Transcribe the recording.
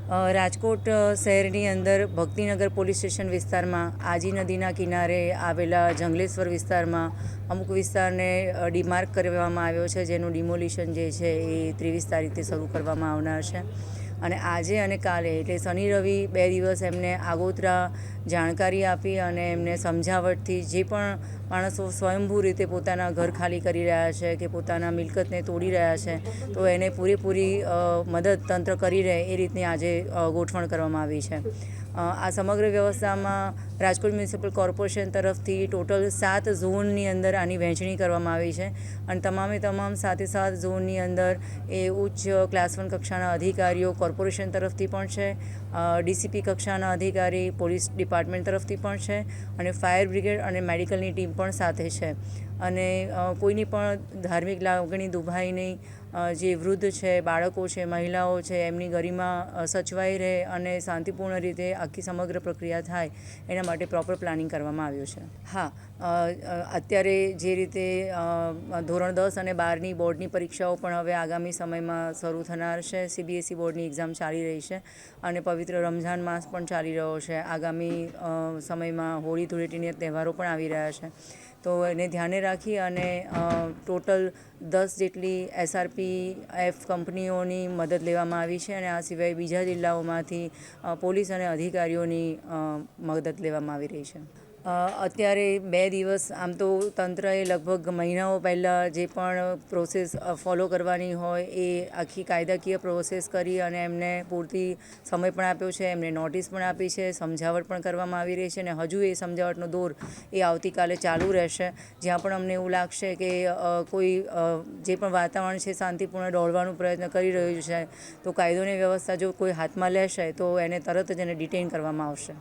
રાજકોટ શહેરની અંદર Bhaktinagar police station વિસ્તારમાં આજી નદીના કિનારે આવેલા જંગલેશ્વર વિસ્તારમાં અમુક વિસ્તારને ડીમાર્ક કરવામાં આવ્યો છે, જેનું ડિમોલિશન જે છે એ 23 તારીખથી શરૂ કરવામાં આવનાર છે. અને આજે અને કાલે એટલે શનિ રવિ 2 દિવસ એમને આગોતરા જાણકારી આપી અને એમને સમજાવટથી જે પણ માણસો સ્વયંભૂ રીતે પોતાના ઘર ખાલી કરી રહ્યા છે કે પોતાના મિલકતને તોડી રહ્યા છે, તો એને પૂરેપૂરી મદદ તંત્ર કરી રહે એ રીતની આજે ગોઠવણ કરવામાં આવી છે. આ સમગ્ર વ્યવસ્થામાં રાજકોટ મ્યુનિસિપલ કોર્પોરેશન તરફથી ટોટલ 7 ઝોનની અંદર આની વહેંચણી કરવામાં આવી છે અને તમામ 7 ઝોનની અંદર એ ઉચ્ચ ક્લાસ 1 કક્ષાના અધિકારીઓ કોર્પોરેશન તરફથી પણ છે, ડીસીપી કક્ષાના અધિકારી પોલીસ ડિપાર્ટમેન્ટ તરફથી પણ છે અને ફાયર બ્રિગેડ અને મેડિકલની ટીમ પણ સાથે છે. અને કોઈની પણ ધાર્મિક લાગણી દુભાય નહીં, જે વૃદ્ધ છે, બાળકો છે, મહિલાઓ છે, એમની ગરિમા સચવાઈ રહે અને શાંતિપૂર્ણ રીતે આખી સમગ્ર પ્રક્રિયા થાય એના માટે પ્રોપર પ્લાનિંગ કરવામાં આવ્યું છે. હા, અત્યારે જે રીતે ધોરણ 10 અને 12ની બોર્ડની પરીક્ષાઓ પણ હવે આગામી સમયમાં શરૂ થનાર છે. CBSE બોર્ડની એક્ઝામ ચાલી રહી છે અને પવિત્ર રમઝાન માસ પણ ચાલી રહ્યો છે. આગામી સમયમાં હોળી ધૂળેટીના તહેવારો પણ આવી રહ્યા છે, તો એને ધ્યાને રાખી અને ટોટલ 10 જેટલી SRPF કંપનીઓની મદદ લેવામાં આવી છે અને આ સિવાય બીજા જિલ્લાઓમાંથી પોલીસ અને અધિકારીઓની મદદ લેવામાં આવી રહી છે. અત્યારે 2 દિવસ આમ તો તંત્રએ લગભગ મહિનાઓ પહેલાં જે પણ પ્રોસેસ ફોલો કરવાની હોય એ આખી કાયદાકીય પ્રોસેસ કરી અને એમને પૂરતી સમય પણ આપ્યો છે, એમને નોટિસ પણ આપી છે, સમજાવટ પણ કરવામાં આવી રહી છે અને હજુ એ સમજાવટનો દોર એ આવતીકાલે ચાલુ રહેશે. જ્યાં પણ અમને એવું લાગશે કે કોઈ જે પણ વાતાવરણ છે શાંતિપૂર્ણ દોડવાનો પ્રયત્ન કરી રહ્યું છે, તો કાયદોની વ્યવસ્થા જો કોઈ હાથમાં લેશે તો એને તરત જ એને ડિટેઇન કરવામાં આવશે.